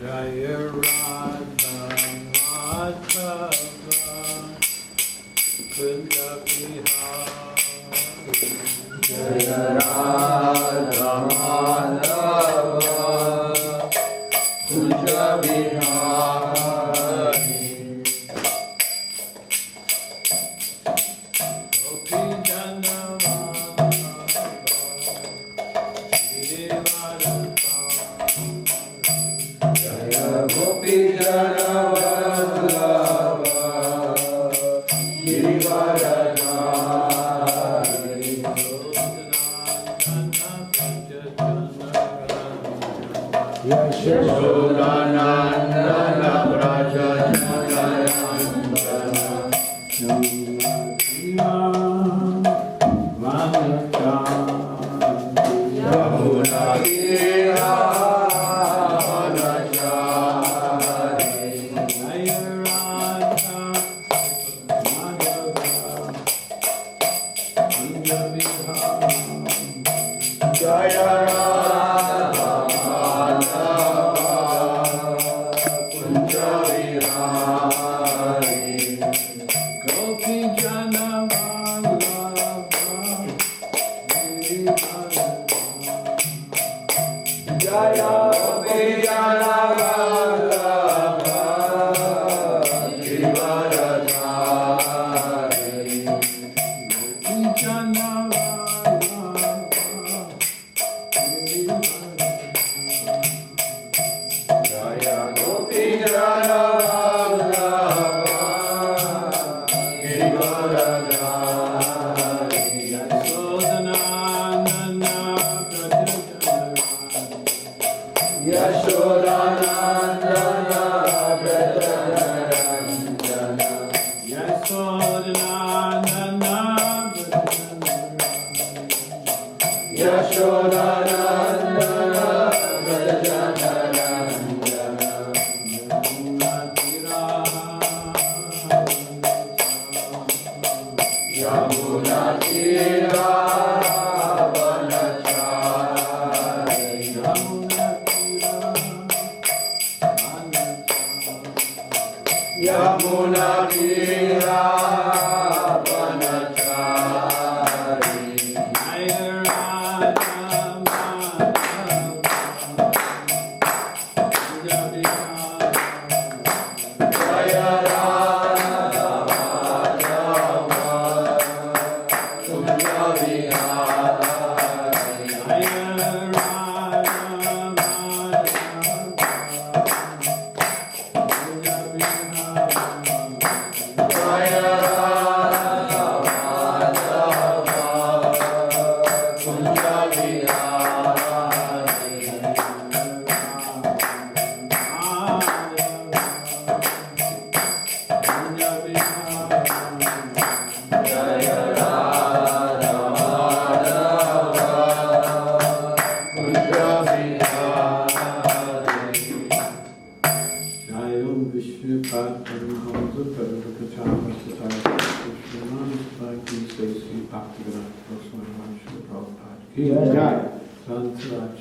Jaya Radha Madhava Kunja Vihari Jaya Radha Madhava Kunja Vihari Gopi Jana Gopi Jana Vallabha Girivaradhari Yashodanandana Braja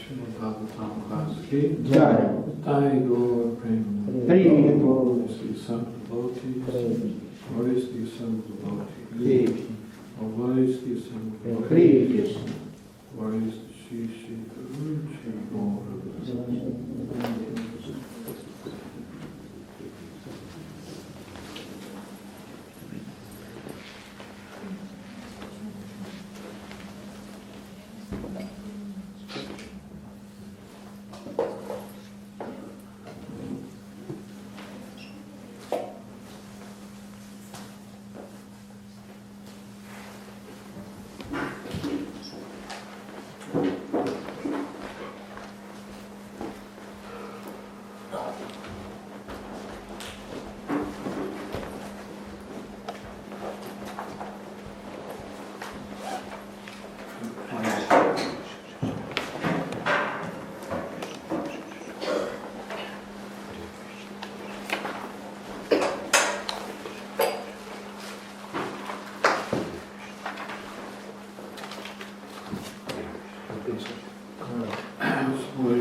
Srimad Bhagavatam class ki jai. Jai Gaur Prem. Glorious the son of devotees. Glorious the son of devotees. Glorious the son of devotees. Glorious the Shri Shri Guru Shri Gaur.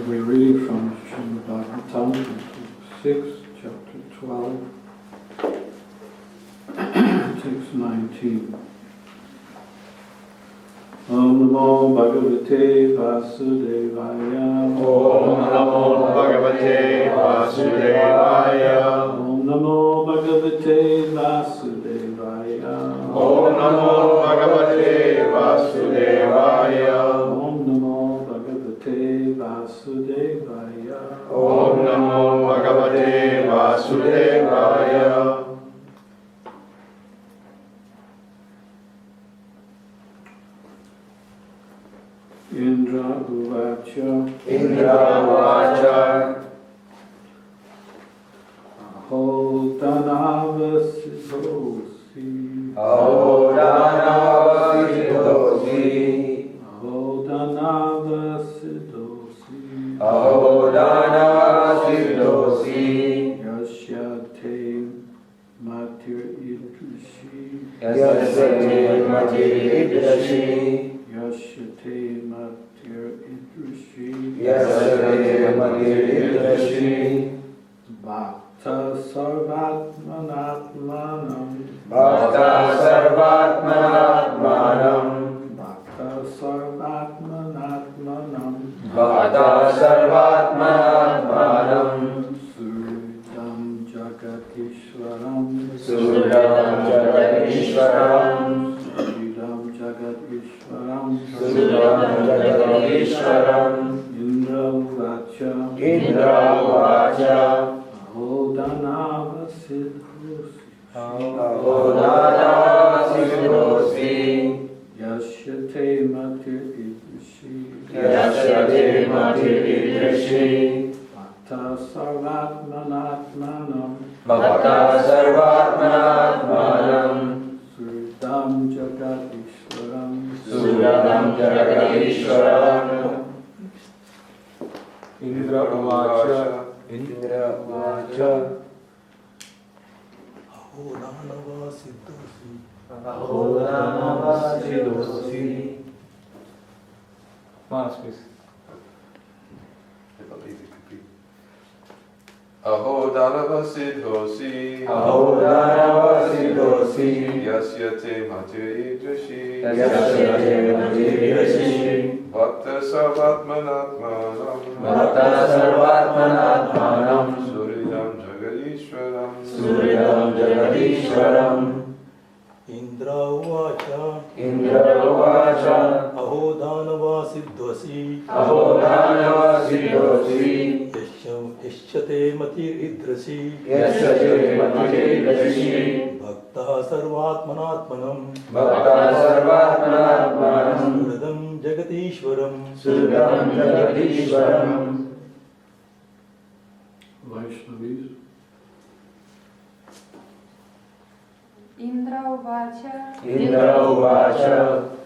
We're reading from Srimad Bhagavatam, 6, chapter 12, text 19. Om Namo Bhagavate Vasudevaya. Om Namo Bhagavate Vasudevaya. Om Namo Bhagavate Vasudevaya. Om Namo Bhagavate Vasudevaya. Om Namo Bhagavate Vasudevaya. Om Namo Bhagavate Vasudevaya. Indra Uvacha. Indra Uvacha. Ahodanavasiddhosi. Ahodanavasiddhosi. Ahodanavasiddhosi. Ahodanavasiddhosi. Yasya te matir idrishi. Yasya te matir idrishi. Yasya te matir idrishi. Yasya te matir idrishi. Bhakta sarvatmanatmanam. Bhakta sarvatmanatmanam. Bhakta sarvatmanatmanam. Bhakta sarvatmanatmanam. Suridam jagatishwaram. Suridam jagatishwaram. Suridam jagatishwaram. Suridam jagatishwaram. Indra uvacha. Indra uvacha. Ahodanavasiddhosi. Ahodanavasiddhosi. Yasya te matir idrishi. Yasya te matir idrishi. Bhakta sarvatmanatmanam. Bhakta sarvatmanatmanam. Suridam jagatishwaram. Suridam jagatishwaram. Indra uvacha. Indra uvacha. Ahodanavasiddhosi. Ahodanavasiddhosi. Manas, please. Ahodanavasiddhosi. Ahodanavasiddhosi. Yasya te matir idrishi. Yasya te matir idrishi. Bhakta sarvatmanatmanam. Bhakta sarvatmanatmanam. Suridam jagatishwaram. Suridam jagatishwaram. Indra uvacha. Indra uvacha. Ahodanavasiddhosi. Ahodanavasiddhosi. Yashyate matir idrishi. Yasya te matir idrishi. Bhakta sarvatmanatmanam. Bhakta sarvatmanatmanam. Suridam jagatishwaram. Suridam jagatishwaram. Vaishnavis. Indra uvacha. Indra uvacha.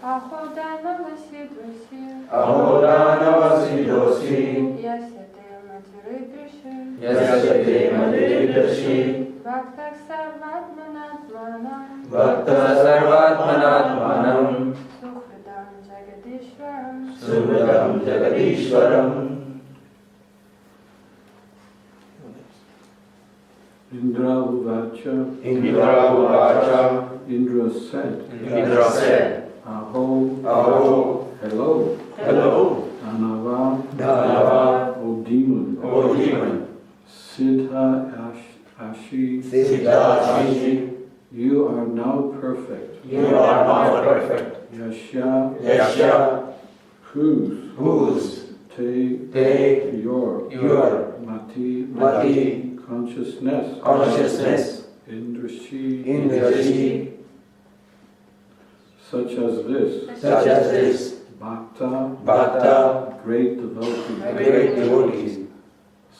Ahodanavasiddhosi. Ahodanavasiddhosi. Yasya matiridrashi. Yasya te matir idrishi. Bhakta sarvatmanatmanam. Bhakta sarvatmanatmanam. Suhridam jagatishwaram. Suridam jagatishwaram. Indra uvacha. Indra uvacha. Indra said. Indra said, Aho. Aho. Hello. Hello. Dhanava. Dhanava. O demon. O demon. Siddha Ashi. Siddhashi. You are now perfect. You are now perfect. Yasya. Yasya. Whose. Te. Your. Mati. Consciousness. Indrashi. Such as this. Bhakta. Great devotees.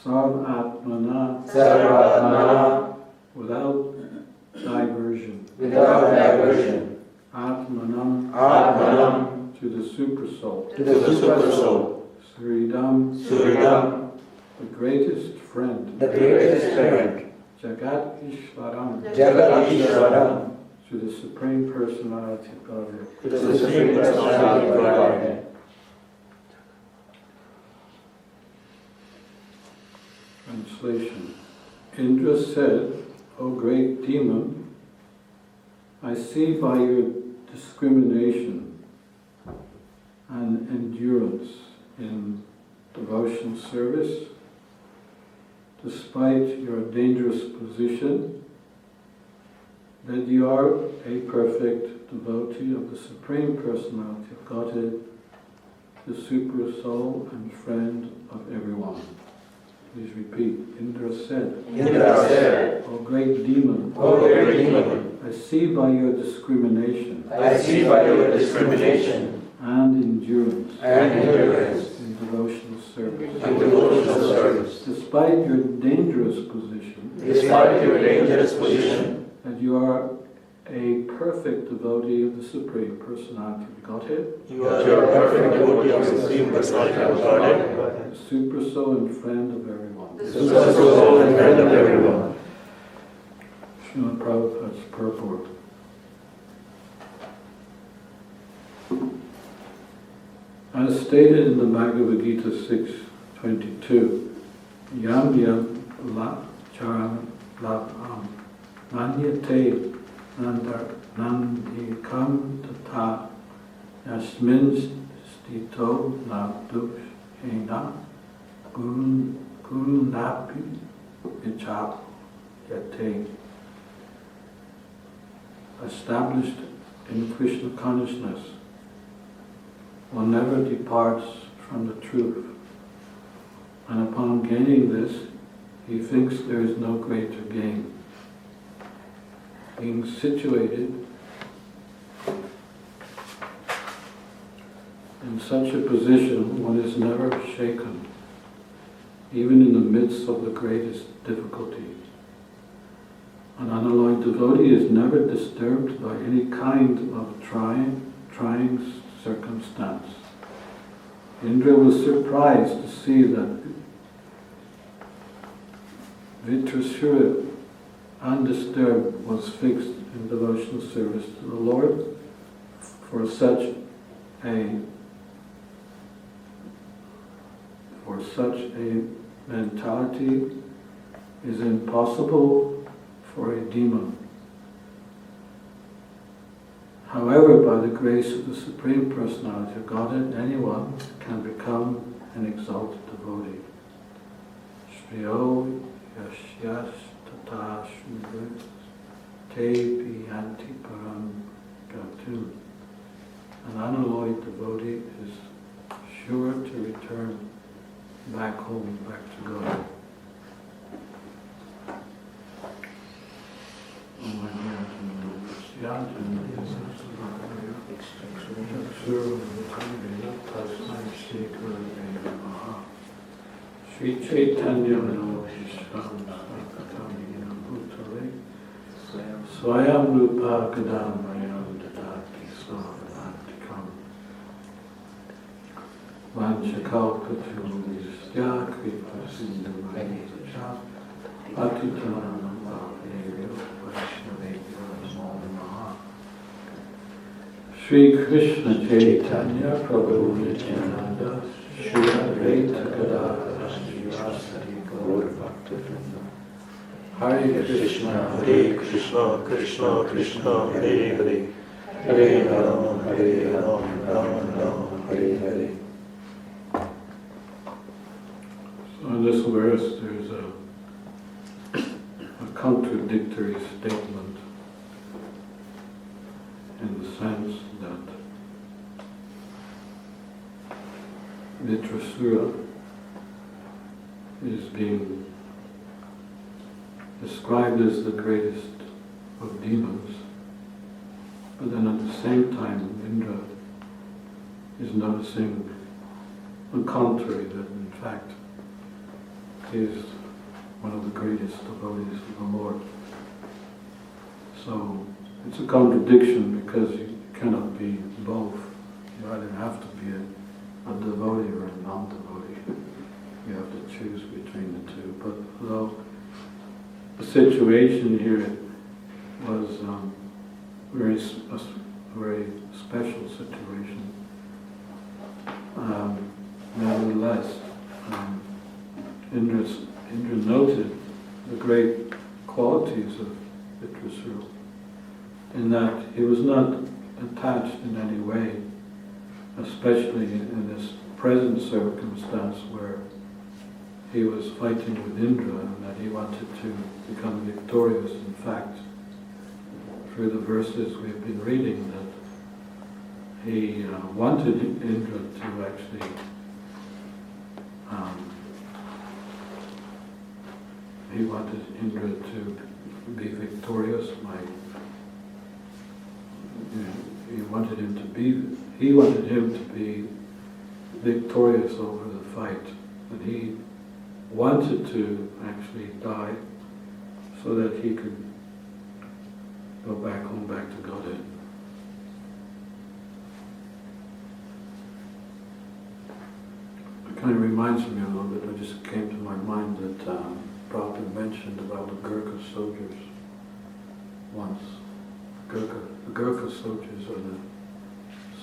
Sarvatmana. Without diversion. Atmanam. To the super soul. Suridam. The greatest friend. Jagat Ishvaram. To the Supreme Personality of Godhead. Translation. Indra said, O great demon, I see by your discrimination and endurance in devotion service, despite your dangerous position, that you are a perfect devotee of the Supreme Personality of Godhead, the Super Soul and friend of everyone. Please repeat. Indra said, O great demon, I see by your discrimination and endurance in devotional service, despite your dangerous position, that you are a perfect devotee of the Supreme Personality of Godhead, the Super Soul and friend of everyone. Srimad Prabhupada's purport. As stated in the Bhagavad-gita 6.22, Yam yam la charam labham manyate nandikam tata yasmin stito nabdushena gurunapi vichap yate. Established in Krishna Consciousness, one never departs from the truth, and upon gaining this, he thinks there is no greater gain. Being situated in such a position, one is never shaken, even in the midst of the greatest difficulty. An unalloyed devotee is never disturbed by any kind of trying circumstance. Indra was surprised to see that Vitrasura, undisturbed, was fixed in devotional service to the Lord. For such a mentality is impossible for a demon. However, by the grace of the Supreme Personality of Godhead, anyone can become an exalted devotee. Shriyo yashyas tata shubhas te piyanti param gatum. An unalloyed devotee is sure to return back home, back to God. Sri Chaitanya Swayam Rupa Kadam Mayam Dadati Swavantikam Vanchakalpaturusya Kripa Sindhu Vaisha Patitanam Bhaktivedanta Swami Prabhupada. Shri Krishna Chaitanya Prabhu Nityananda Shri Advaita Gadadhara Srivasadi Gaur Bhaktivedanta. Hare Krishna, Krishna Krishna, Hare Hare, Hare Ram, Ram, Hare Hare. So in this verse there's a contradictory statement in the sense that Vitrasura is being described as the greatest of demons, but then at the same time Indra is noticing the contrary, that in fact he is one of the greatest devotees of the Lord. So it's a contradiction because you cannot be both. You either have to be a devotee or a non-devotee. You have to choose between the two. But though the situation here was a very special situation, nevertheless, Indra noted the great qualities of Vitrasura, in that he was not attached in any way, especially in this present circumstance where he was fighting with Indra and that he wanted to become victorious. In fact, through the verses we've been reading, that he wanted Indra to actually he wanted Indra to be victorious by he wanted him to be victorious over the fight, and he wanted to actually die so that he could go back home, back to Godhead. It kind of reminds me a little bit, it just came to my mind that Prabhupada mentioned about the Gurkha soldiers once. The Gurkha soldiers are the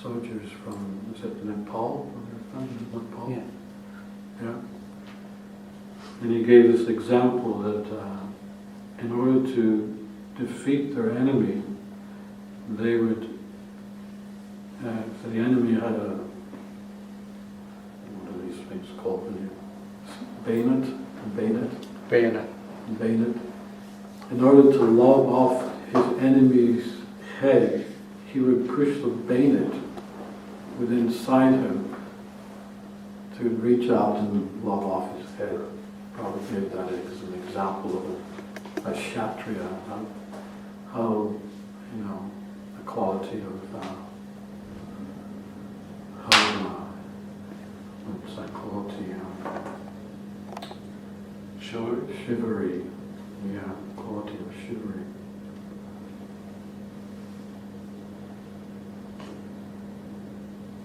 soldiers from, is it Nepal? Nepal? Yeah. Yeah. And he gave this example that in order to defeat their enemy, they would, so the enemy had a, what are these things called? Bayonet. In order to lob off his enemy's head, he would push the bayonet within inside him to reach out and lob off his head. Probably gave that as an example of a kshatriya, how the quality of what's that quality? Chivalry. Yeah, quality of chivalry.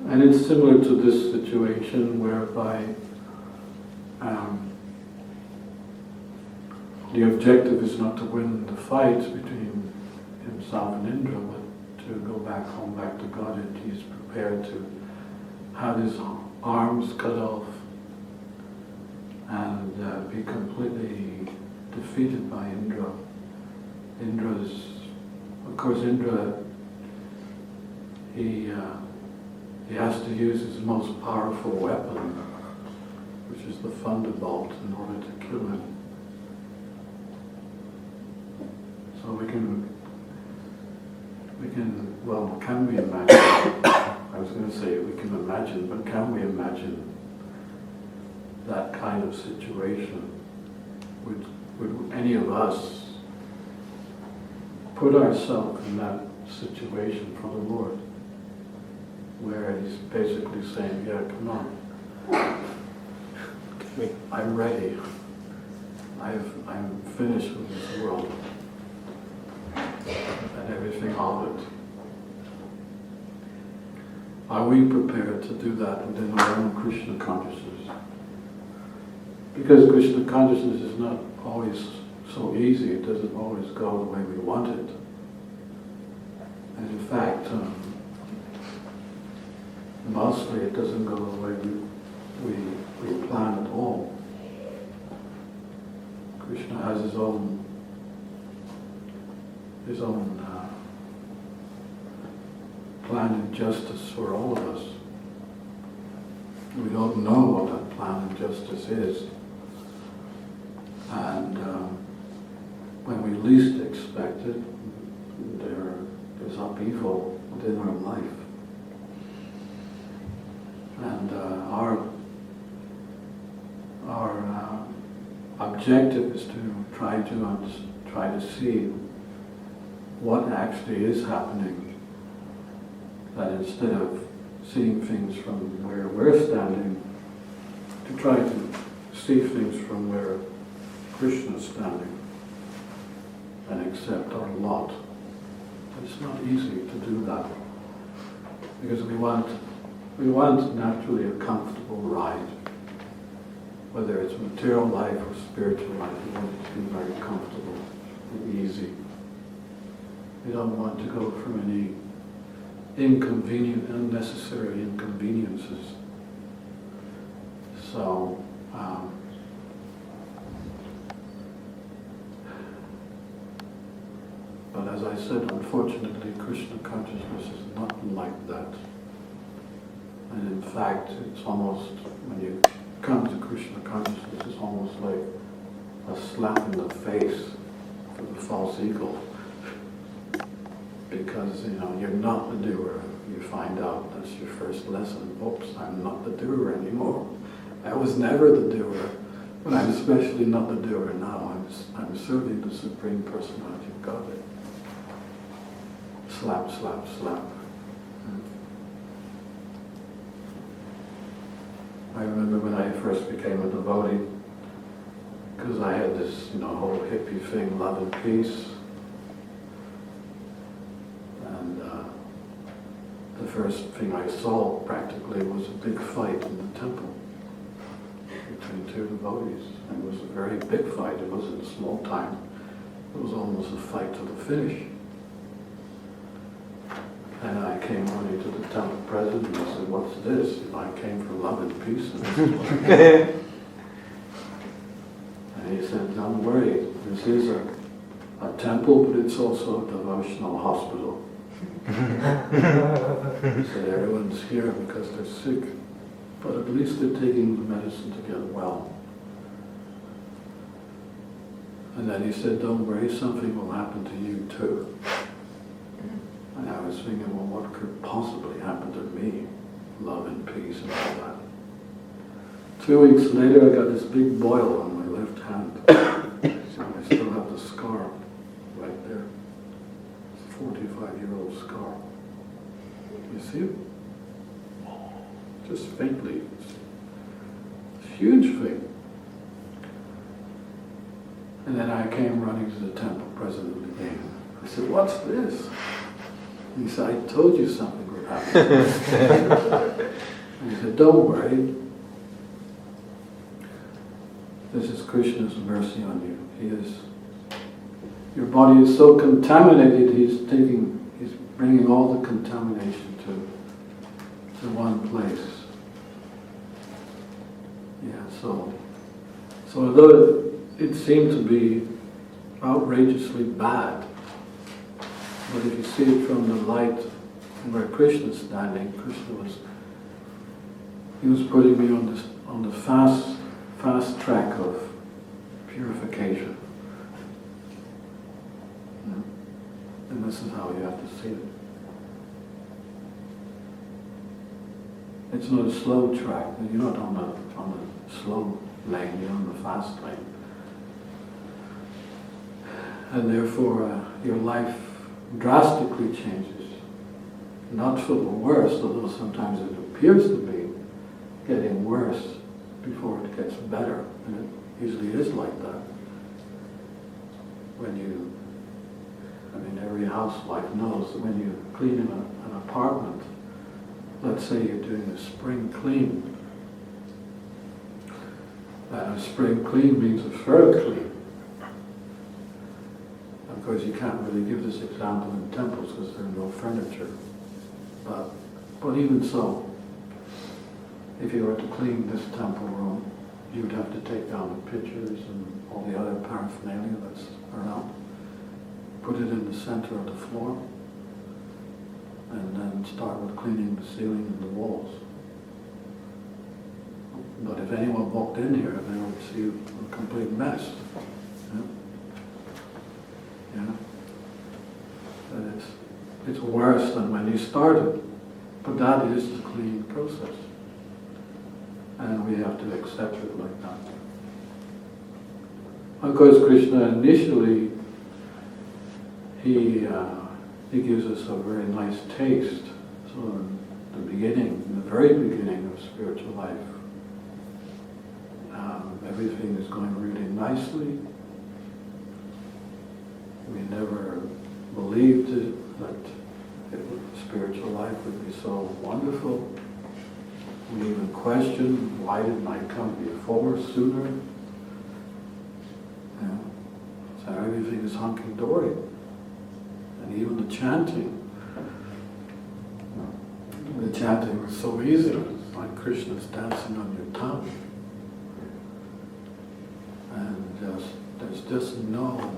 And it's similar to this situation whereby the objective is not to win the fight between himself and Indra, but to go back home, back to Godhead. He's prepared to have his arms cut off and be completely defeated by Indra. Indra, he has to use his most powerful weapon, which is the thunderbolt, in order to kill him. So can we imagine? I was going to say we can imagine, but can we imagine that kind of situation? Would any of us put ourselves in that situation for the Lord, where He's basically saying, "Yeah, come on, I'm ready. I'm finished with this world and everything of it." Are we prepared to do that within our own Krishna consciousness? Because Krishna consciousness is not always so easy, it doesn't always go the way we want it. And in fact, mostly it doesn't go the way we plan at all. Krishna has his own plan and justice for all of us. We don't know what that plan and justice is. And when we least expect it, there's upheaval within our life. And our objective is to try to see what actually is happening. That instead of seeing things from where we're standing, to try to see things from where Krishna's standing and accept our lot. It's not easy to do that because we want naturally a comfortable ride. Whether it's material life or spiritual life, we want it to be very comfortable and easy. We don't want to go through any unnecessary inconveniences. So as I said, unfortunately, Krishna Consciousness is not like that. And in fact, it's almost, when you come to Krishna Consciousness, it's almost like a slap in the face for the false ego. Because, you're not the doer. You find out, that's your first lesson. Oops, I'm not the doer anymore. I was never the doer, but I'm especially not the doer now. I'm serving the Supreme Personality of Godhead. Slap, slap, slap. I remember when I first became a devotee, because I had this, whole hippie thing, love and peace. And the first thing I saw practically was a big fight in the temple between two devotees. And it was a very big fight. It wasn't a small time. It was almost a fight to the finish. And I came running to the temple president and I said, "What's this?" I came for love and peace. And he said, "Don't worry, this is a temple, but it's also a devotional hospital." He said, "Everyone's here because they're sick, but at least they're taking the medicine to get well." And then he said, "Don't worry, something will happen to you too." And I was thinking, well, what could possibly happen to me? Love and peace and all that. 2 weeks later, I got this big boil on my left hand. So I still have the scar right there. It's a 45-year-old scar. You see it? Just faintly. It's a huge thing. And then I came running to the temple president again. I said, "What's this?" He said, "I told you something would happen." And he said, "Don't worry. This is Krishna's mercy on you. Your body is so contaminated, he's bringing all the contamination to one place." Yeah, so although it seemed to be outrageously bad, but if you see it from the light where Krishna's standing, he was putting me on the fast track of purification. And this is how you have to see it. It's not a slow track. You're not on the slow lane, you're on the fast lane. And therefore your life drastically changes. Not for the worse, although sometimes it appears to be getting worse before it gets better. And it usually is like that. Every housewife knows that when you clean an apartment, let's say you're doing a spring clean. And a spring clean means a third clean. Of course, you can't really give this example in temples because there's no furniture. But even so, if you were to clean this temple room, you would have to take down the pictures and all the other paraphernalia that's around, put it in the center of the floor, and then start with cleaning the ceiling and the walls. But if anyone walked in here, they would see a complete mess. Yeah. And it's worse than when you started, but that is the cleaning process. And we have to accept it like that. Of course, Krishna initially, he gives us a very nice taste. So in the very beginning of spiritual life, everything is going really nicely. We never believed that spiritual life would be so wonderful. We even questioned, why didn't I come before, sooner? So everything is hunky-dory. And even the chanting was so easy. It's like Krishna's dancing on your tongue. And there's just no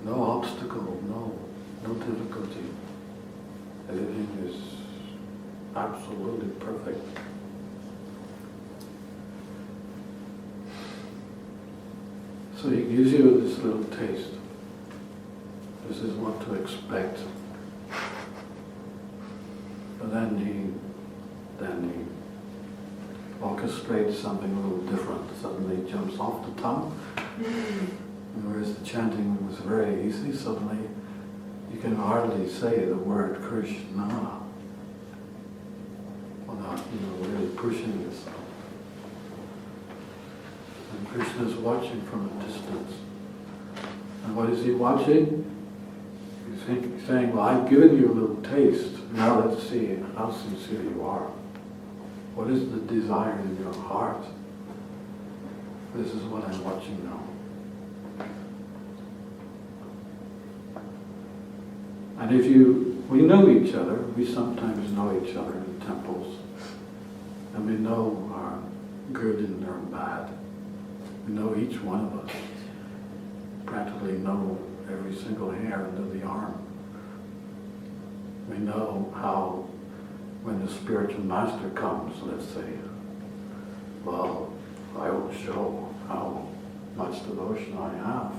obstacle, no difficulty. Everything is absolutely perfect. So he gives you this little taste. This is what to expect. But then he orchestrates something a little different. Suddenly it jumps off the tongue. And whereas the chanting was very easy, suddenly you can hardly say the word Krishna without, really pushing yourself. And Krishna is watching from a distance. And what is he watching? He's saying, well, I've given you a little taste. Now let's see how sincere you are. What is the desire in your heart? This is what I'm watching now. And we know each other, we sometimes know each other in temples, and we know our good and our bad. We know each one of us, practically know every single hair under the arm. We know how, when the spiritual master comes, let's say, well, I will show how much devotion I have.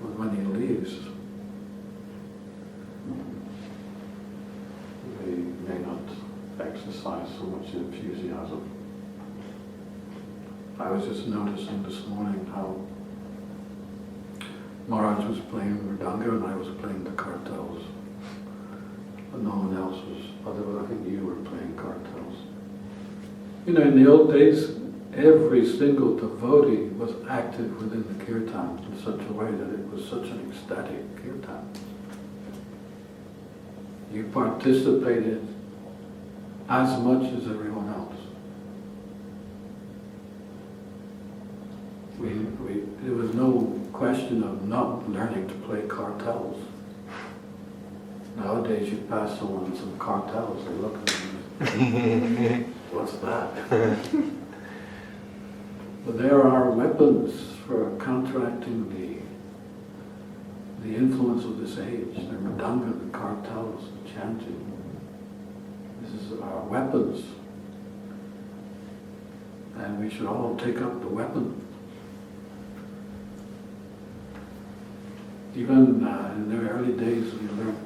But when he leaves, we may not exercise so much enthusiasm. I was just noticing this morning how Maharaj was playing mridanga and I was playing the kartals. But no one else was, other I think you were playing kartals. In the old days, every single devotee was active within the kirtan in such a way that it was such an ecstatic kirtan. You participated as much as everyone else. There was no question of not learning to play kartals. Nowadays you pass someone some kartals, they look at you, what's that? But there are weapons for counteracting the influence of this age. The mridanga, the kartals, the chanting. This is our weapons. And we should all take up the weapon. Even in the early days we learned,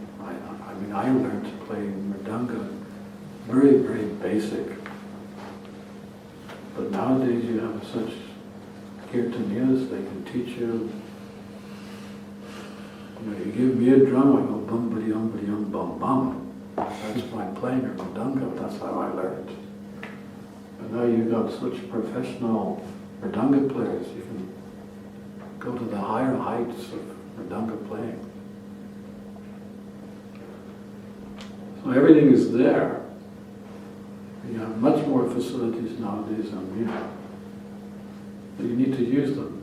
I learned to play mridanga very, very basic. But nowadays you have such kirtaniyas, they can teach you. You give me a drum, I go bum bum bum bum. That's my playing or mridanga, that's how I learned. But now you've got such professional mridanga players, you can go to the higher heights of mridanga playing. So everything is there. You have much more facilities nowadays than we have. But you need to use them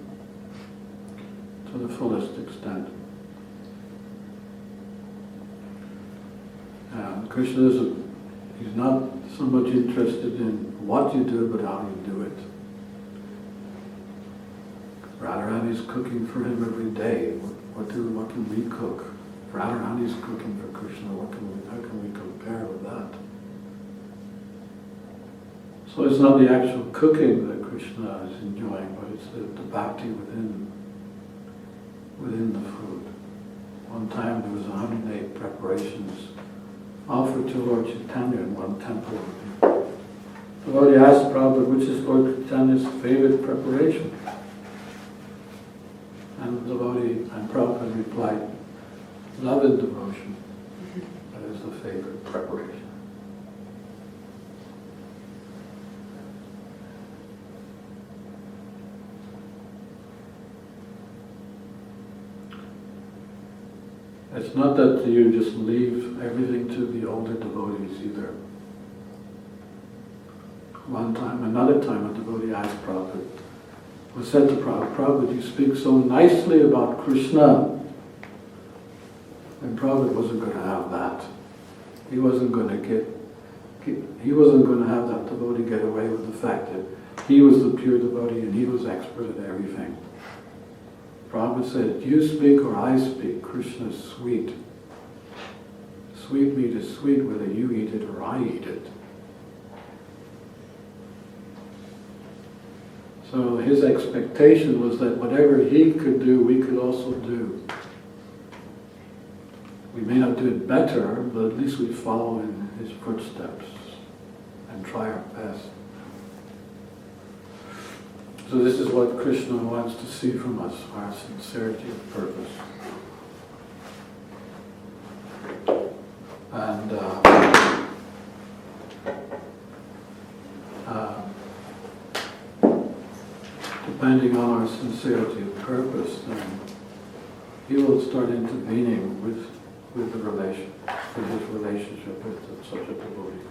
to the fullest extent. And Krishna he's not so much interested in what you do, but how you do it. Radharani's cooking for him every day. What can we cook? Radharani's cooking for Krishna. How can we compare with that? So it's not the actual cooking that Krishna is enjoying, but it's the bhakti within the food. One time there was 108 preparations offered to Lord Chaitanya in one temple. The devotee asked Prabhupada, which is Lord Chaitanya's favorite preparation? And the devotee, and Prabhupada replied, love and devotion. That is the favorite preparation. It's not that you just leave everything to the older devotees either. Another time a devotee asked Prabhupada, said to Prabhupada, you speak so nicely about Krishna. And Prabhupada wasn't going to have that. He wasn't going to have that devotee get away with the fact that he was the pure devotee and he was expert at everything. Prabhupada said, you speak or I speak, Krishna is sweet. Sweet meat is sweet whether you eat it or I eat it. So his expectation was that whatever he could do, we could also do. We may not do it better, but at least we follow in his footsteps and try our best. So this is what Krishna wants to see from us, our sincerity of purpose. And depending on our sincerity of purpose, then he will start intervening with his relationship with such a devotee.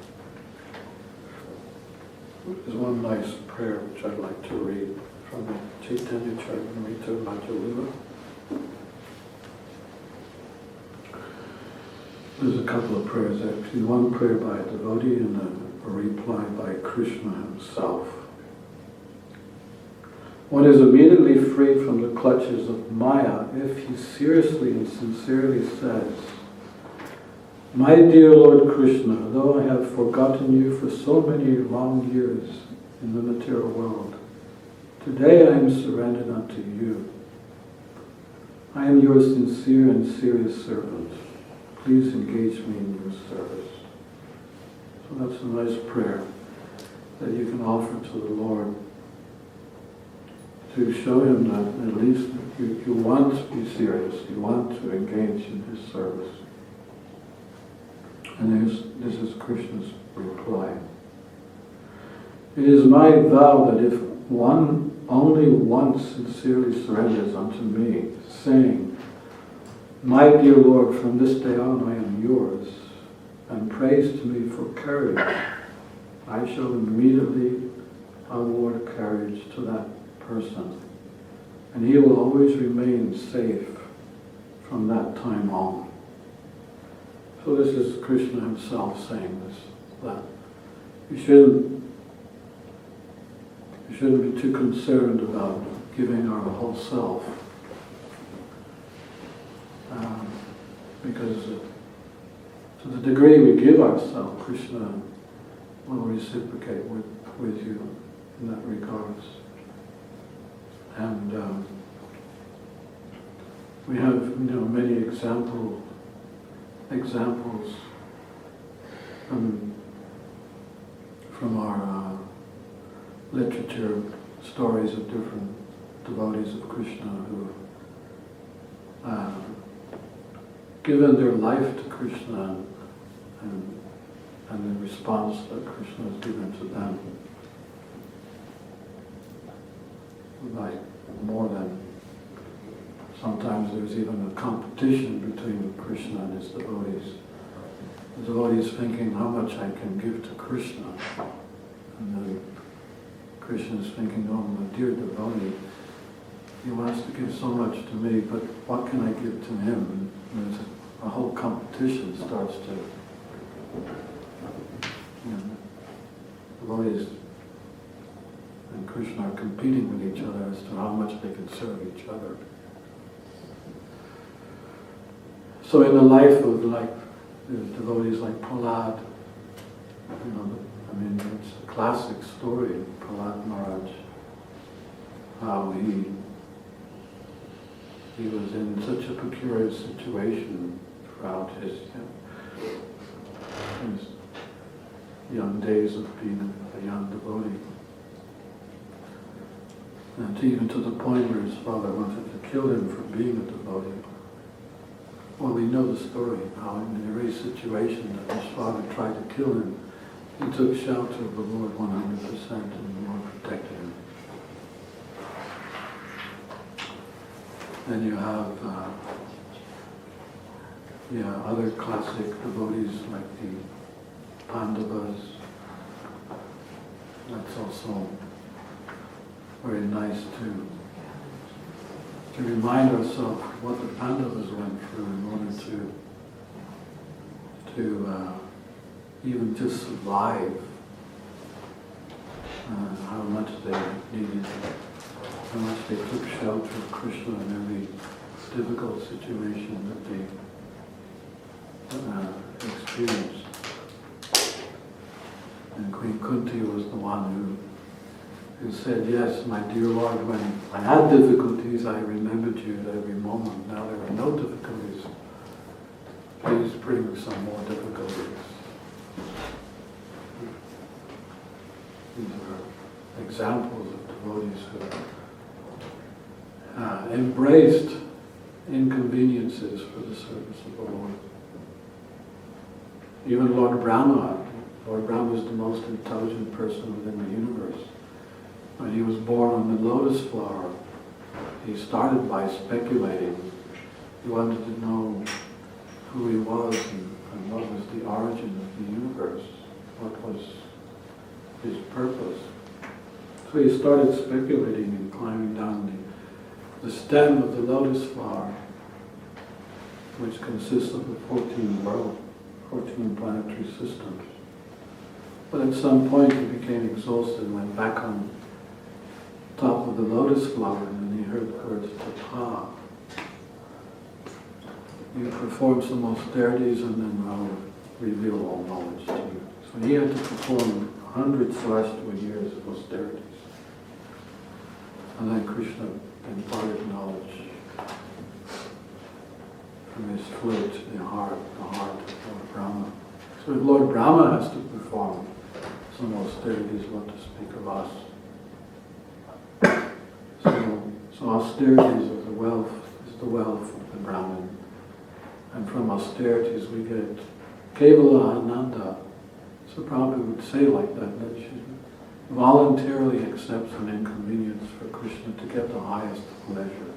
There's one nice prayer which I'd like to read from the Chaitanya Charitamrita Madhya. There's a couple of prayers actually. One prayer by a devotee and a reply by Krishna himself. One is immediately freed from the clutches of Maya if he seriously and sincerely says, my dear Lord Krishna, though I have forgotten you for so many long years in the material world, today I am surrendered unto you. I am your sincere and serious servant. Please engage me in your service. So that's a nice prayer that you can offer to the Lord to show him that at least you want to be serious, you want to engage in his service. And this is Krishna's reply. It is my vow that if one only once sincerely surrenders unto me, saying, my dear Lord, from this day on I am yours, and prays to me for courage, I shall immediately award courage to that person, and he will always remain safe from that time on. So this is Krishna himself saying this, that you shouldn't be too concerned about giving our whole self, because to the degree we give ourselves, Krishna will reciprocate with you in that regards. And we have, many examples from our literature, stories of different devotees of Krishna who given their life to Krishna and the response that Krishna has given to them. Like more than, sometimes there's even a competition between Krishna and his devotees. The devotees thinking how much I can give to Krishna, and then Krishna is thinking, oh my dear devotee, he wants to give so much to me, but what can I give to him? And there's a whole competition starts to, devotees and Krishna are competing with each other as to how much they can serve each other. So in the life of there's devotees like Prahlad, it's a classic story of Prahlad Maharaj, how he was in such a precarious situation throughout his young days of being a young devotee. And even to the point where his father wanted to kill him for being a devotee. Well, we know the story, how in the very situation that his father tried to kill him, he took shelter of the Lord 100% and the Lord protected him. Then you have other classic devotees like the Pandavas. That's also very nice to remind ourselves what the Pandavas went through in order to even just survive, how much they needed how much they took shelter of Krishna in every difficult situation that they experienced. And Queen Kunti was the one who said, yes, my dear Lord, when I had difficulties, I remembered you at every moment. Now there are no difficulties. Please bring some more difficulties. These are examples of devotees who embraced inconveniences for the service of the Lord. Even Lord Brahma is the most intelligent person within the universe. When he was born on the lotus flower, he started by speculating. He wanted to know who he was and what was the origin of the universe, what was his purpose. So he started speculating and climbing down the stem of the lotus flower, which consists of the 14 planetary systems. But at some point he became exhausted and went back on top of the lotus flower, and then he heard the words tapa. You perform some austerities and then I'll reveal all knowledge to you. So he had to perform 100 celestial years of austerities. And then Krishna imparted knowledge from his flute, the heart of Lord Brahma. So if Lord Brahma has to perform some austerities, what to speak of us? So austerities are the wealth of the Brahmin. And from austerities we get Kevala Ananda. So Prabhupada would say like that she voluntarily accepts an inconvenience for Krishna to get the highest pleasure.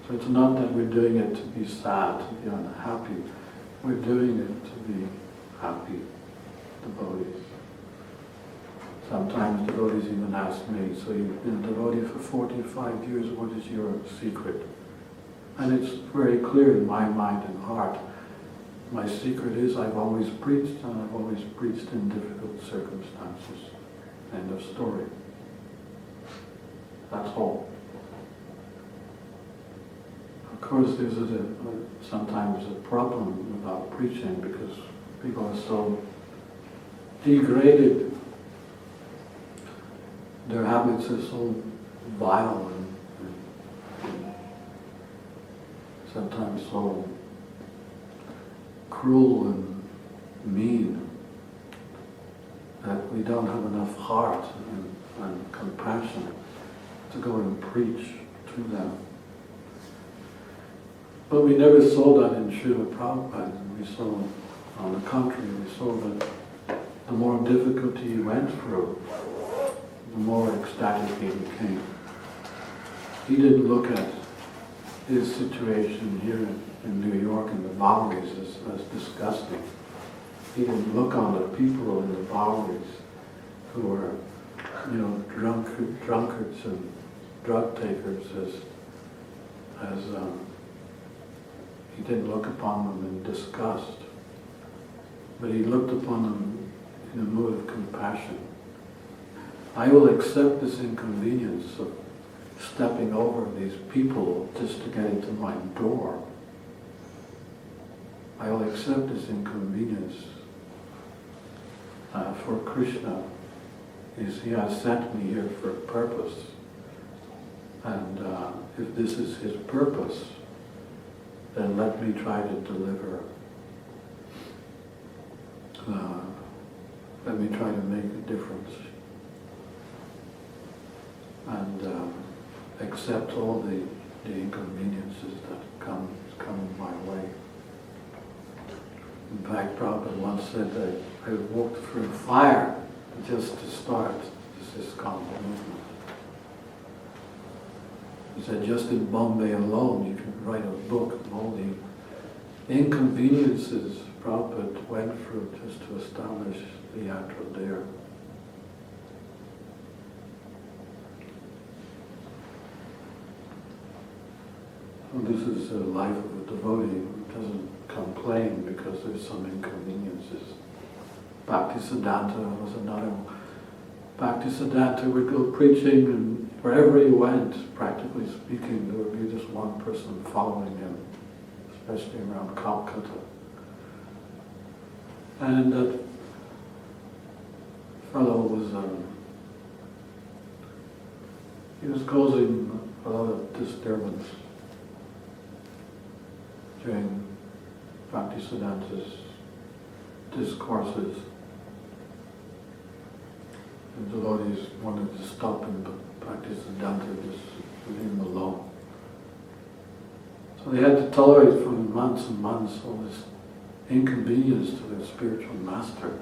So it's not that we're doing it to be sad, to be unhappy. We're doing it to be happy devotees. Sometimes devotees even ask me, so you've been a devotee for 45 years, what is your secret? And it's very clear in my mind and heart. My secret is I've always preached, and I've always preached in difficult circumstances. End of story. That's all. Of course, there's sometimes a problem about preaching because people are so degraded. Their habits are so vile and sometimes so cruel and mean that we don't have enough heart and compassion to go and preach to them. But we never saw that in Srila Prabhupada. We saw, on the contrary, we saw that the more difficulty he went through, the more ecstatic he became. He didn't look at his situation here in New York in the Boweries as disgusting. He didn't look on the people in the Boweries who were, drunkards and drug takers as he didn't look upon them in disgust, but he looked upon them in a mood of compassion. I will accept this inconvenience of stepping over these people just to get into my door. I will accept this inconvenience for Krishna. He has sent me here for a purpose. And if this is his purpose, then let me try to deliver. Let me try to make a difference. And accept all the inconveniences that come my way. In fact, Prabhupada once said that I walked through fire just to start this ISKCON movement. He said just in Bombay alone you can write a book of all the inconveniences Prabhupada went through just to establish the yatra there. Well, this is the life of a devotee who doesn't complain because there's some inconveniences. Bhaktisiddhanta was another one. Bhaktisiddhanta would go preaching and wherever he went, practically speaking, there would be just one person following him, especially around Calcutta. And that fellow was, he was causing a lot of disturbance during Bhaktisiddhanta's discourses. The devotees wanted to stop him, but Bhaktisiddhanta just leave him alone. So they had to tolerate for months and months all this inconvenience to their spiritual master.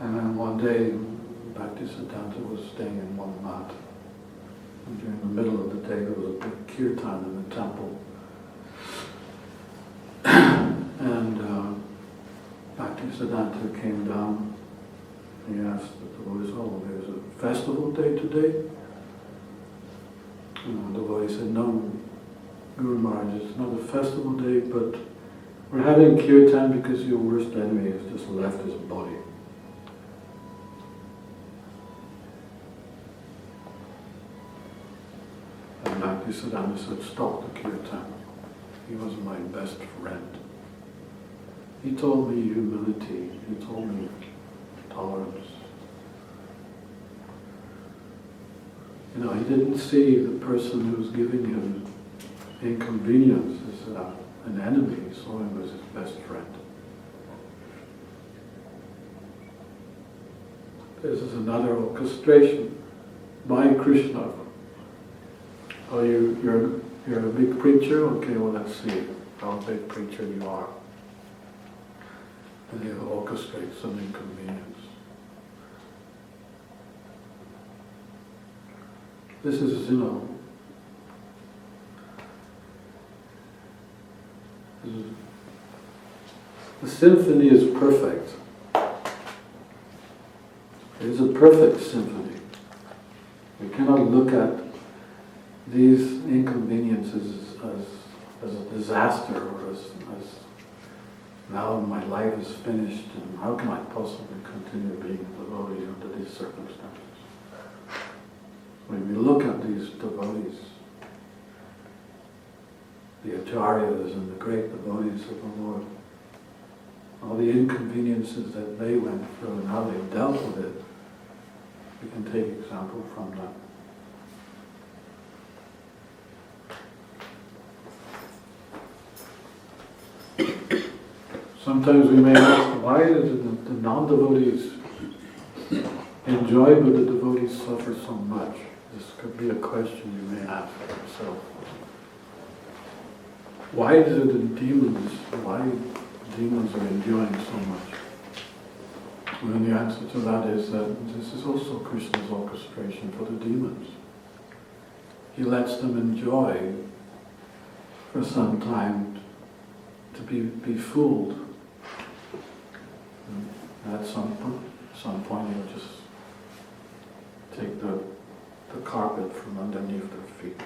And then one day, Bhaktisiddhanta was staying in one mat. And during the middle of the day, there was a big kirtan in the temple. And Bhaktisiddhanta came down. He asked the devotees, "Oh, there's a festival day today?" And the devotee said, "No, Guru Maharaj, it's not a festival day, but we're having kirtan because your worst enemy has just left his body." And Bhaktisiddhanta said, "Stop the kirtan. He was my best friend. He told me humility, he told me tolerance. You know, he didn't see the person who was giving him inconvenience as an enemy, he saw him as his best friend." This is another orchestration by Krishna. Oh, you're a big preacher? Okay, well, let's see how big preacher you are. And he'll orchestrate some inconvenience. This is, the symphony is perfect. It is a perfect symphony. We cannot look at these inconveniences as a disaster or as now my life is finished and how can I possibly continue being a devotee under these circumstances? When we look at these devotees, the acharyas and the great devotees of the Lord, all the inconveniences that they went through and how they dealt with it, we can take example from that. Sometimes we may ask, why do the non-devotees enjoy but the devotees suffer so much? This could be a question you may ask yourself. Why do the demons are enjoying so much? And the answer to that is that this is also Krishna's orchestration for the demons. He lets them enjoy for some time to be fooled. And at some point he'll just take the carpet from underneath their feet.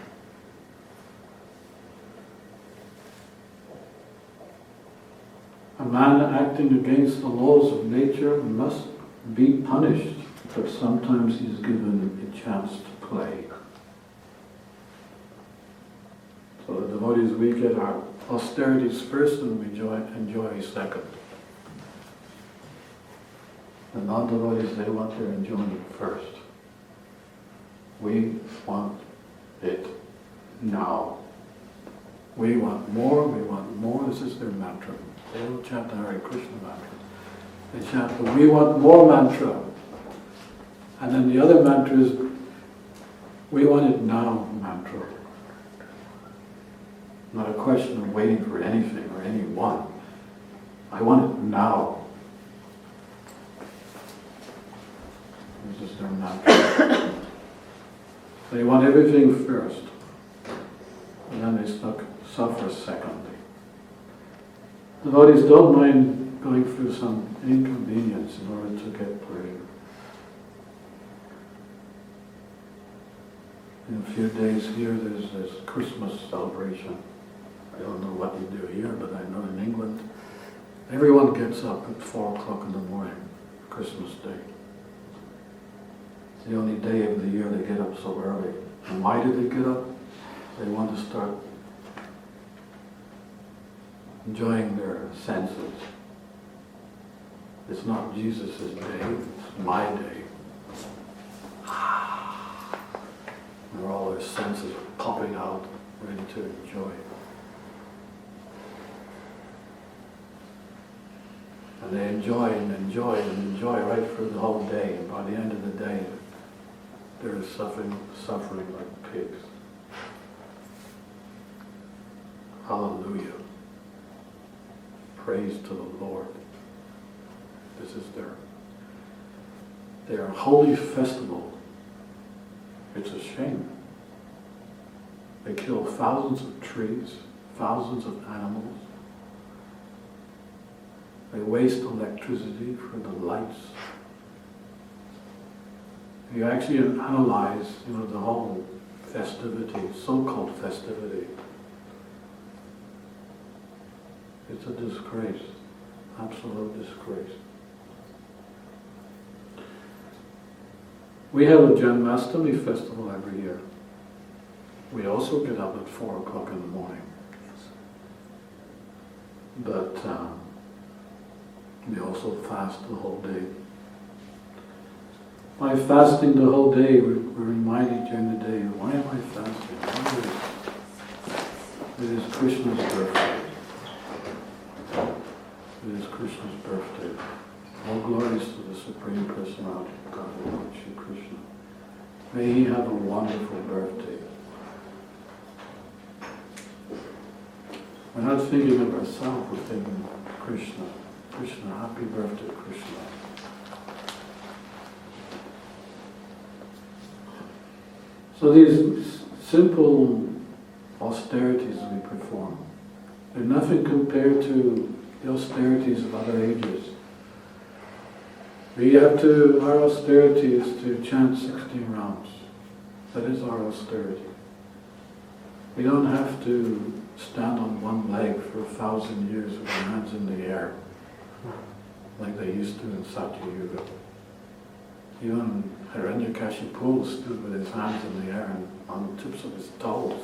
A man acting against the laws of nature must be punished, but sometimes he is given a chance to play. So the devotees, we get our austerities first and we enjoy second. The non-devotees, they want their enjoyment first. We want it now. We want more, this is their mantra. They don't chant the Hare Krishna mantra. They chant the "we want more" mantra. And then the other mantra is "we want it now" mantra. Not a question of waiting for anything or anyone. I want it now. This is their mantra. They want everything first, and then they suffer secondly. Devotees don't mind going through some inconvenience in order to get pleasure. In a few days here, there's this Christmas celebration. I don't know what you do here, but I know in England, everyone gets up at 4 o'clock in the morning Christmas Day. It's the only day of the year they get up so early. And why do they get up? They want to start enjoying their senses. It's not Jesus' day, it's my day. Where all their senses are popping out, ready to enjoy. And they enjoy and enjoy and enjoy right through the whole day. And by the end of the day, they're suffering like pigs. Hallelujah. Praise to the Lord. This is their holy festival. It's a shame. They kill thousands of trees, thousands of animals. They waste electricity for the lights. You actually analyze, the whole festivity, so-called festivity. It's a disgrace, absolute disgrace. We have a Janmashtami festival every year. We also get up at 4 o'clock in the morning. But we also fast the whole day. By fasting the whole day, we're reminded during the day, why am I fasting? It is Krishna's birthday. It is Krishna's birthday. All glories to the Supreme Personality of God, Lord Shri Krishna. May he have a wonderful birthday. We're not thinking of ourselves, we're thinking of Krishna. Krishna, happy birthday, Krishna. So these simple austerities we perform, they're nothing compared to the austerities of other ages. Our austerity is to chant 16 rounds. That is our austerity. We don't have to stand on one leg for 1,000 years with our hands in the air, like they used to in Satya Yuga. Even Hiranyakashipu stood with his hands in the air and on the tips of his toes.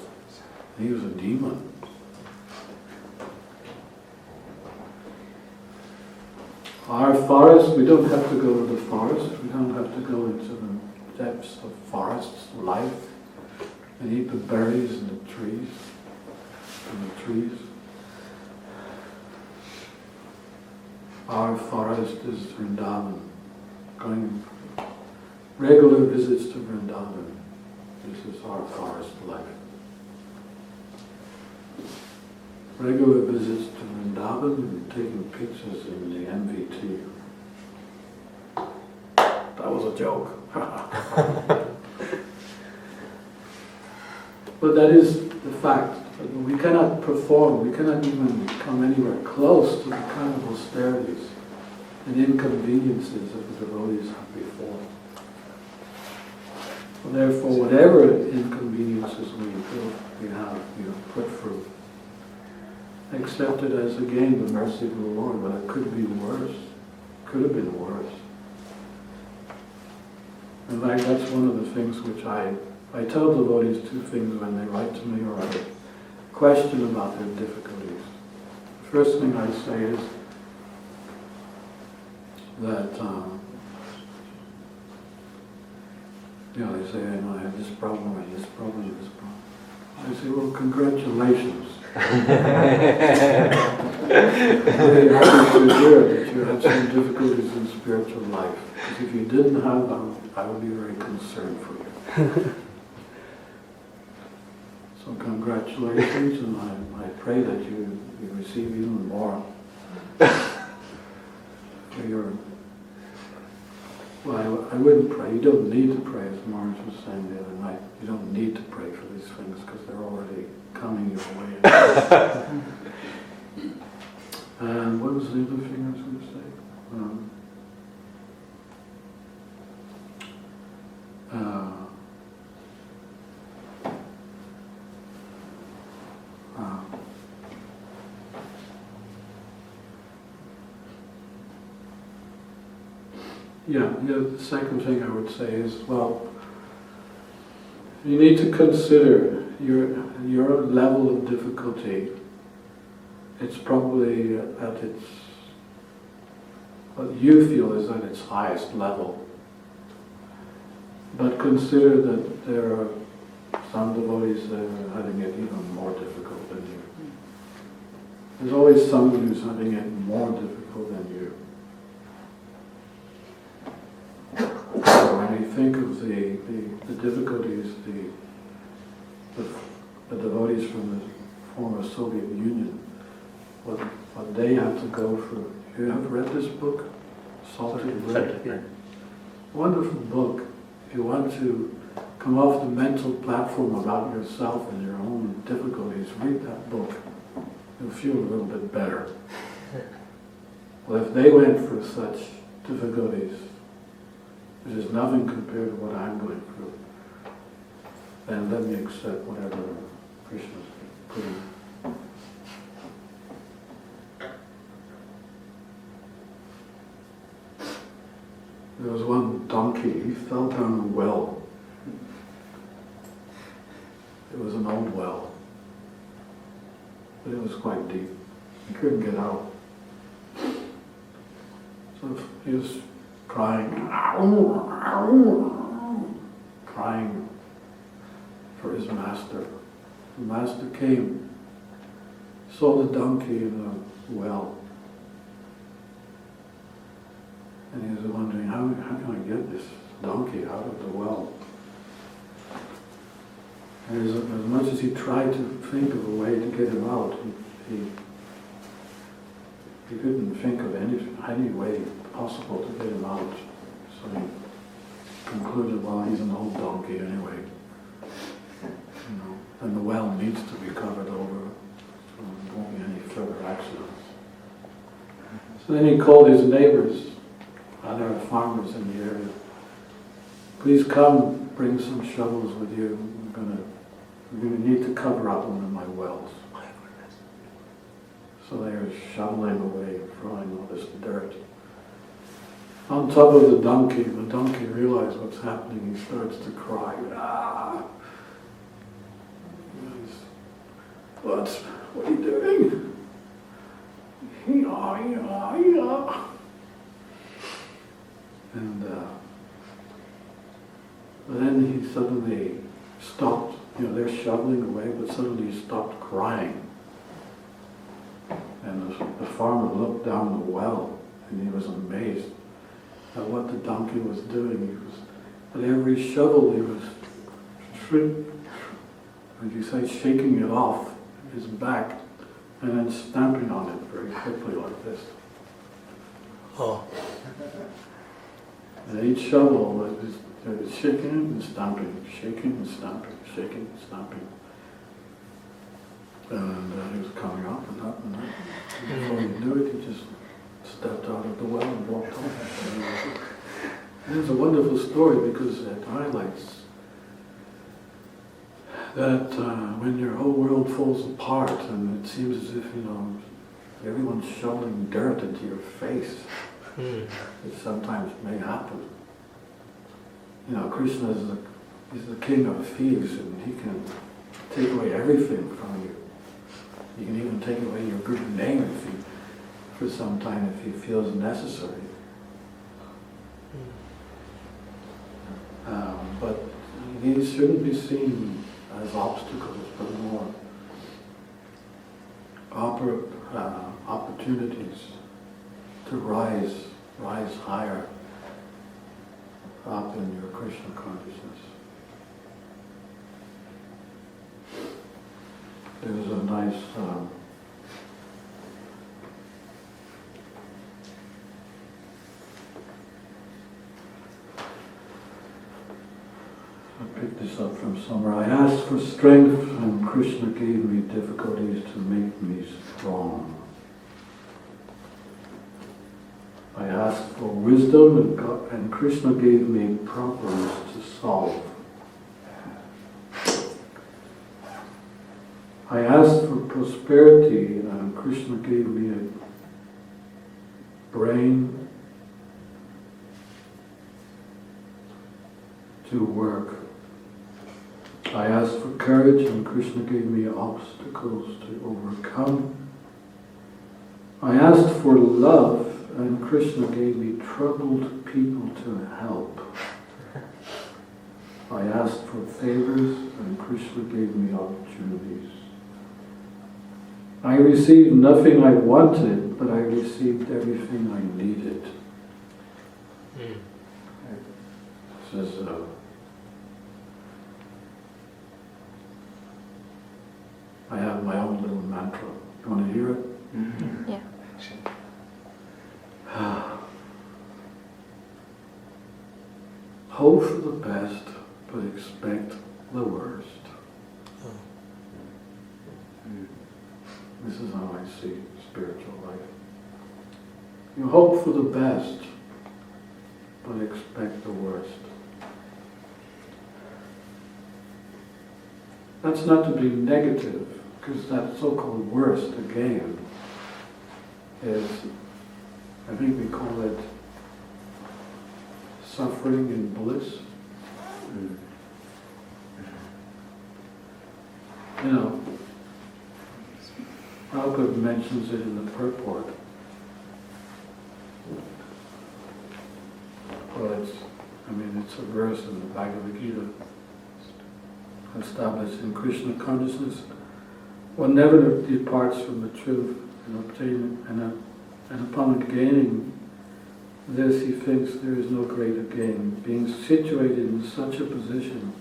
He was a demon. Our forest, we don't have to go to the forest. We don't have to go into the depths of forest life and eat the berries and the trees. Our forest is Vrindavan. Going regular visits to Vrindavan. This is our forest life. Regular visits to Vrindavan and taking pictures in the MVT. That was a joke. But that is the fact. We cannot perform, we cannot even come anywhere close to the kind of austerities and inconveniences that the devotees have before. Therefore, whatever inconveniences we have put through, accept it as, again, the mercy of the Lord, but it could be worse. Could have been worse. In fact, that's one of the things which I tell devotees two things when they write to me or I question about their difficulties. The first thing I say is that, they say, I have this problem, and this problem, and this problem. I say, well, congratulations. I'm very happy to hear that you have some difficulties in spiritual life. Because if you didn't have them, I would be very concerned for you. So congratulations, and I pray that you receive even more for your... Well, I wouldn't pray. You don't need to pray, as Maharaj was saying the other night. You don't need to pray for these things because they're already coming your way. And what was the other thing I was going to say? The second thing I would say is, well, you need to consider your level of difficulty. It's probably at its, what you feel is at its highest level. But consider that there are some devotees that are having it even more difficult than you. There's always someone who's having it more difficult than you. So when you think of the difficulties, the devotees from the former Soviet Union, what they had to go through. You have read this book, Salted Bread? Yeah. Wonderful book. If you want to come off the mental platform about yourself and your own difficulties, read that book. You'll feel a little bit better. Well, if they went through such difficulties, which is nothing compared to what I'm going through, then let me accept whatever Krishna's putting. There was one donkey, he fell down a well. It was an old well, but it was quite deep. He couldn't get out. So he was crying for his master. The master came, saw the donkey in the well, and he was wondering, how can I get this donkey out of the well? And as much as he tried to think of a way to get him out, he couldn't think of any way possible to get him out. So he concluded, well, he's an old donkey anyway. And the well needs to be covered over, so there won't be any further accidents. So then he called his neighbors, other farmers in the area. Please come, bring some shovels with you. We're going to need to cover up one of my wells. So they are shoveling away, throwing all this dirt. On top of the donkey realizes what's happening. He starts to cry. Ah! What are you doing? And then he suddenly stopped. They're shoveling away, but suddenly he stopped crying. And the farmer looked down the well, and he was amazed at what the donkey was doing. At every shovel he was, shaking it off his back, and then stamping on it very quickly like this. Oh. And each shovel was shaking and stamping, shaking and stamping, shaking and stamping. And he was coming up and up and up. And before he knew it, he just stepped out of the well and walked off. And it's a wonderful story because it highlights that when your whole world falls apart and it seems as if, everyone's shoveling dirt into your face, it sometimes may happen. Krishna is the king of thieves, and he can take away everything from you. He can even take away your good name for some time if he feels necessary. But these shouldn't be seen as obstacles, but more opportunities to rise higher up in your Krishna consciousness. There's a nice I picked this up from somewhere. I asked for strength and Krishna gave me difficulties to make me strong. I asked for wisdom and Krishna gave me problems to solve. I asked for prosperity and Krishna gave me a brain to work. I asked for courage and Krishna gave me obstacles to overcome. I asked for love and Krishna gave me troubled people to help. I asked for favors and Krishna gave me opportunities. I received nothing I wanted, but I received everything I needed. Says, I have my own little mantra. You want to hear it? Mm-hmm. Yeah. Hope for the best, but expect the worst. This is how I see spiritual life. You hope for the best, but expect the worst. That's not to be negative, because that so-called worst, again, is, I think we call it suffering and bliss. You know, Prabhupada mentions it in the purport. Well, it's a verse in the Bhagavad-gita established in Krishna Consciousness. One never departs from the truth and upon gaining this he thinks there is no greater gain. Being situated in such a position,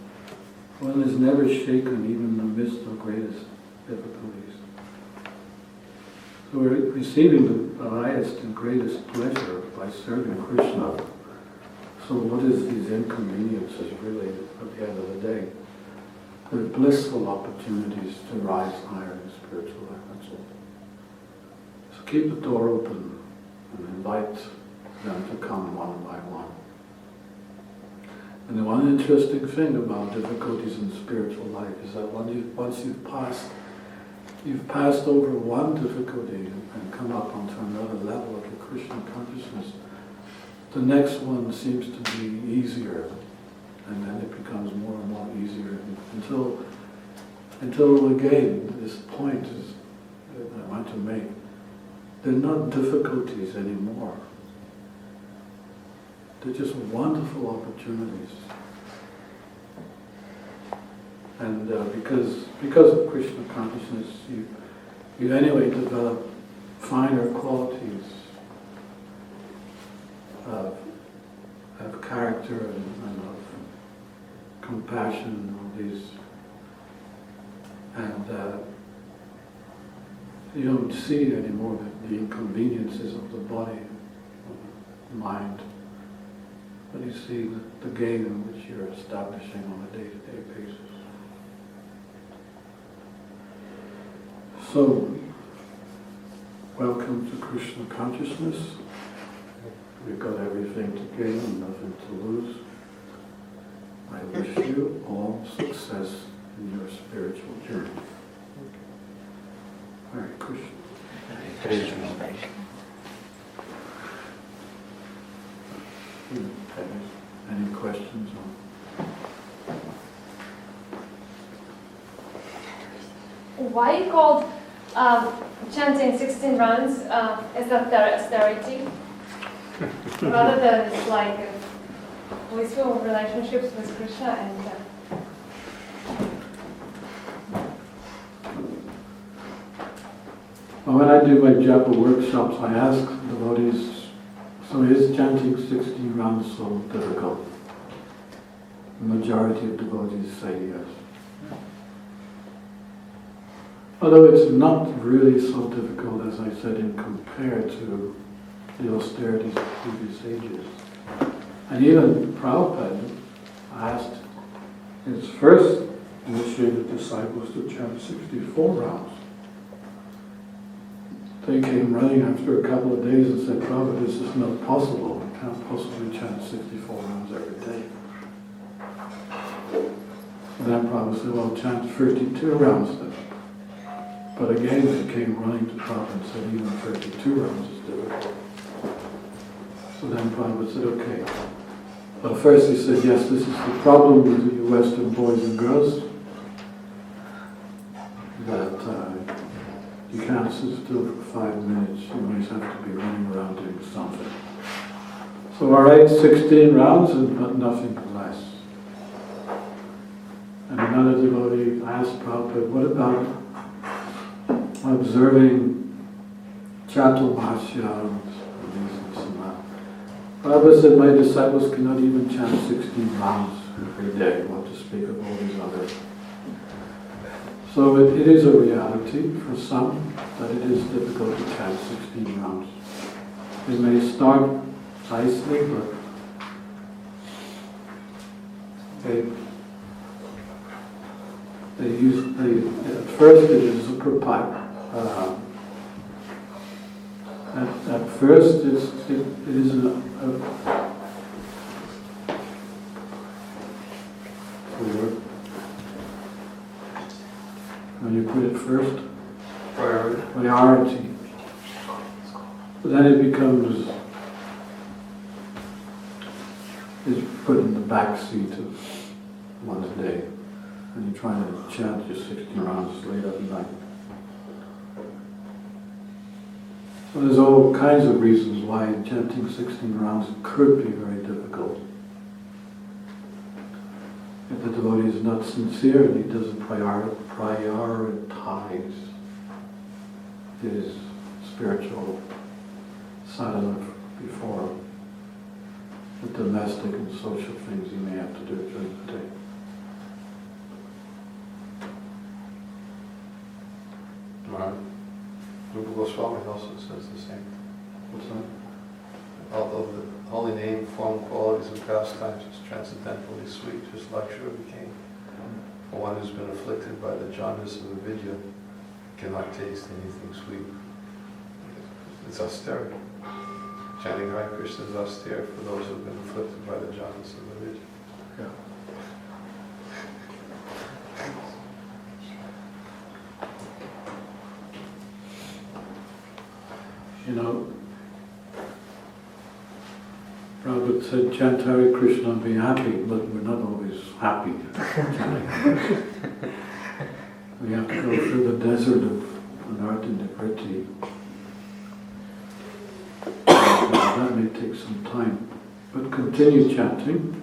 one is never shaken even in the midst of greatest difficulties. So we're receiving the highest and greatest pleasure by serving Krishna. So what is these inconveniences really at the end of the day? They're blissful opportunities to rise higher in spiritual life, that's all. So keep the door open and invite them to come one by one. And the one interesting thing about difficulties in spiritual life is that once you've passed over one difficulty and come up onto another level of the Krishna consciousness, the next one seems to be easier, and then it becomes more and more easier until again, this point is that I want to make. They're not difficulties anymore. They're just wonderful opportunities. And because of Krishna consciousness, you anyway develop finer qualities of character and of compassion and all these. And you don't see anymore the inconveniences of the body, of the mind, but you see the gain in which you're establishing on a day-to-day basis. So, welcome to Krishna Consciousness. We've got everything to gain and nothing to lose. I wish you all success in your spiritual journey. Hare Krishna. Any questions on? Why you called chanting 16 rounds as austerity, rather than like blissful relationships with Krishna and Well, when I do my japa workshops, I ask devotees, so is chanting 16 rounds so difficult? The majority of devotees say yes. Although it's not really so difficult, as I said, in compared to the austerities of previous ages. And even Prabhupada asked his first initiated disciples to chant 64 rounds. They came running after a couple of days and said, Prabhupada, this is not possible. We can't possibly chant 64 rounds every day. And then Prabhupada said, well, chant 32 rounds then. But again, they came running to Prabhupada and said, even 32 rounds is difficult. So then Prabhupada said, okay, Well, first he said, yes, this is the problem with you Western boys and girls, that you can't sit still for 5 minutes, you always have to be running around doing something. So alright, 16 rounds, but nothing less. And another devotee asked Prabhupada, what about observing Chaturmasya? Prabhupada said, my disciples cannot even chant 16 rounds every day, what to speak of all these others. So it is a reality for some that it is difficult to chant 16 rounds. They may start nicely, but at first it is a pipe. At first it is when you put it first, priority. But then it becomes, is put in the back seat of one's day. And you're trying to chant your 16 rounds late at night. So there's all kinds of reasons why chanting 16 rounds could be very difficult. If the devotee is not sincere and he doesn't prioritize his spiritual sadhana before the domestic and social things he may have to do during the day. Right. Rupa Goswami also says the same. What's that? Although the holy name, form, qualities, and pastimes is transcendently sweet, just like sugar cane. For one who's been afflicted by the jaundice of avidya cannot taste anything sweet. It's austere. Chanting Hare Krishna is austere for those who have been afflicted by the jaundice of avidya. Yeah. You know, Prabhupada said, chant Hare Krishna and be happy, but we're not always happy chanting. We have to go through the desert of anartha-nivritti. That may take some time. But continue chanting,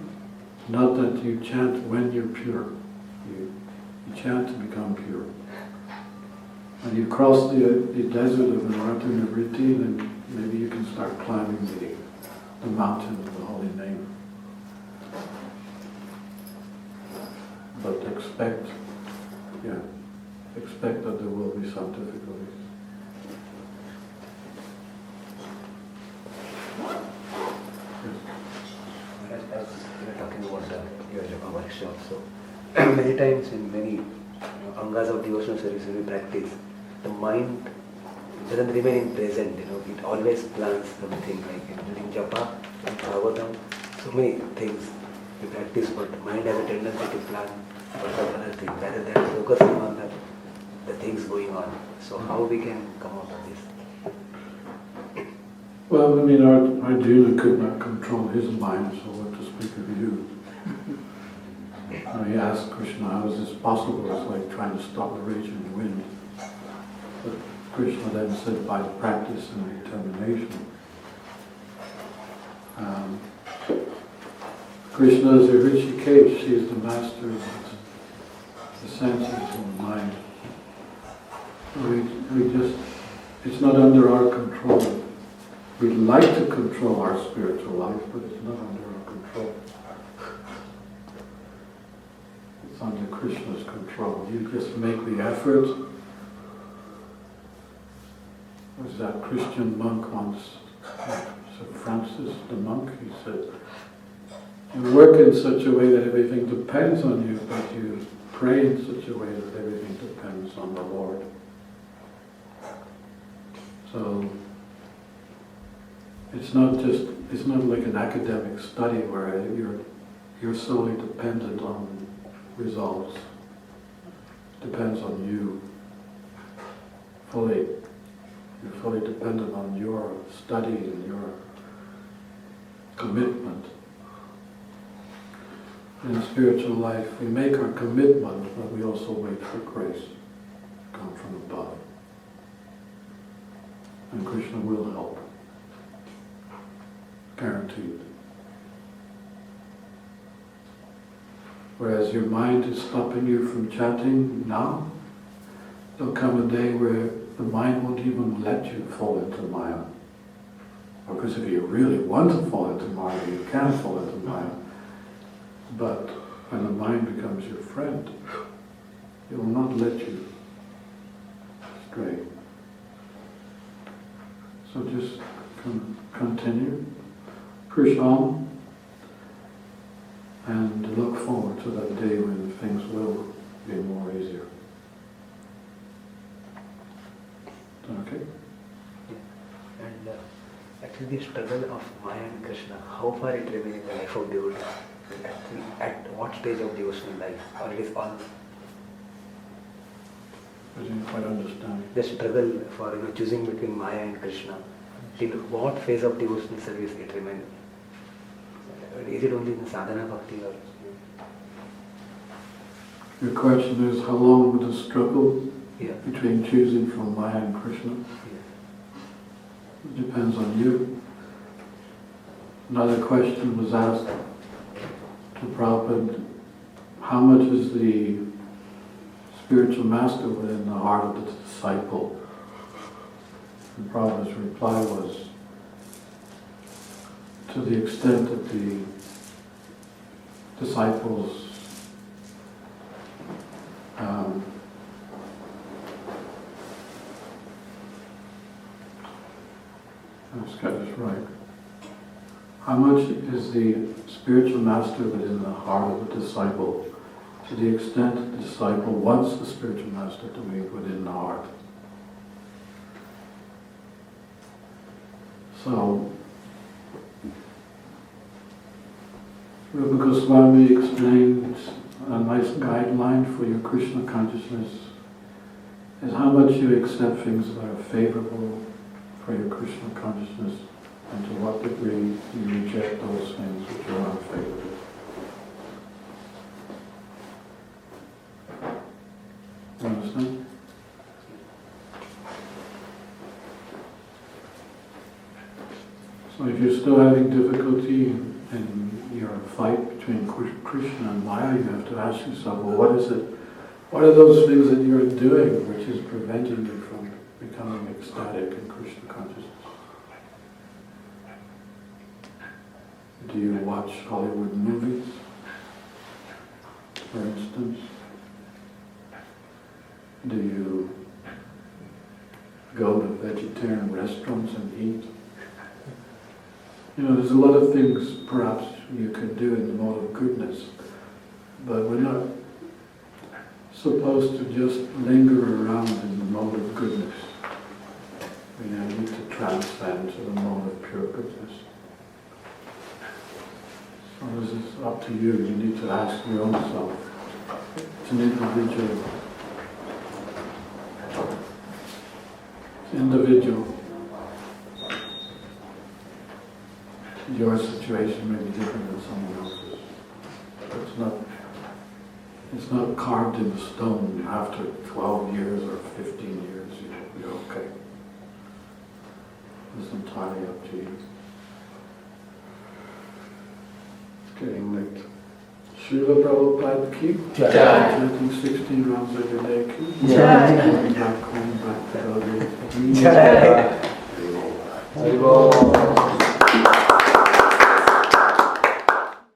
not that you chant when you're pure. You chant to become pure. When you cross the desert of anartha-nivritti, then maybe you can start climbing the mountain of the holy name. But expect that there will be some difficulties. As we were talking about your yoga workshop, so many times in many angas of devotional service when we practice, the mind doesn't remain in present, it always plans something like during japa, Bhagavatam, so many things we practice, but the mind has a tendency to plan for some other thing rather than focusing on the things going on. So how we can come out of this? Well, I mean, Arjuna could not control his mind, so what to speak of you? He asked Krishna, how is this possible? It's like trying to stop a raging wind. But Krishna then said, by practice and determination. Krishna is a Rishikesh, she is the master of the senses and the mind. It's not under our control. We'd like to control our spiritual life, but it's not under our control. It's under Krishna's control. You just make the effort. Was that Christian monk once, St. Francis the monk, he said, you work in such a way that everything depends on you, but you pray in such a way that everything depends on the Lord. So it's not like an academic study where you're solely dependent on results. It depends on you fully. You're fully dependent on your study and your commitment In spiritual life, we make our commitment, but we also wait for grace to come from above. And Krishna will help. Guaranteed. Whereas your mind is stopping you from chanting now, there'll come a day where the mind won't even let you fall into Maya. Because if you really want to fall into Maya, you can fall into Maya. But when the mind becomes your friend, it will not let you stray. So just continue, push on, and look forward to that day when things will be more easier. Okay? And actually the struggle of Maya and Krishna, how far it remains in the life of devotee? At what stage of devotional life? Or it is on? I didn't quite understand. The struggle for choosing between Maya and Krishna, till what phase of devotional service it remains? Is it only in sadhana bhakti or? Your question is, how long would the struggle between choosing from Maya and Krishna? It depends on you. Another question was asked to Prabhupada, how much is the spiritual master within the heart of the disciple? And Prabhupada's reply was, to the extent that the disciples let's get this right. How much is the spiritual master within the heart of the disciple? To the extent the disciple wants the spiritual master to be within the heart. So, Rupa Goswami explained a nice guideline for your Krishna consciousness is how much you accept things that are favorable for your Krishna consciousness, and to what degree you reject those things which are unfavorable. You understand? So if you're still having difficulty in your fight between Krishna and Maya, you have to ask yourself, well, what is it? What are those things that you're doing which is preventing you from becoming ecstatic in Krishna consciousness? Do you watch Hollywood movies, for instance? Do you go to vegetarian restaurants and eat? You know, there's a lot of things perhaps you can do in the mode of goodness, but we're not supposed to just linger around in the mode of goodness. We need to transcend to the mode of pure goodness. So this is up to you. You need to ask your own self. It's an individual. It's individual. Your situation may be different than someone else's. It's not carved in stone. After 12 years or 15 years, you're okay. It's entirely up to you. It's getting late. Srila Prabhupada ki Jai. Chanting 16 rounds every day ki Jai. Going back home, back to Delhi. Jai. Haribo.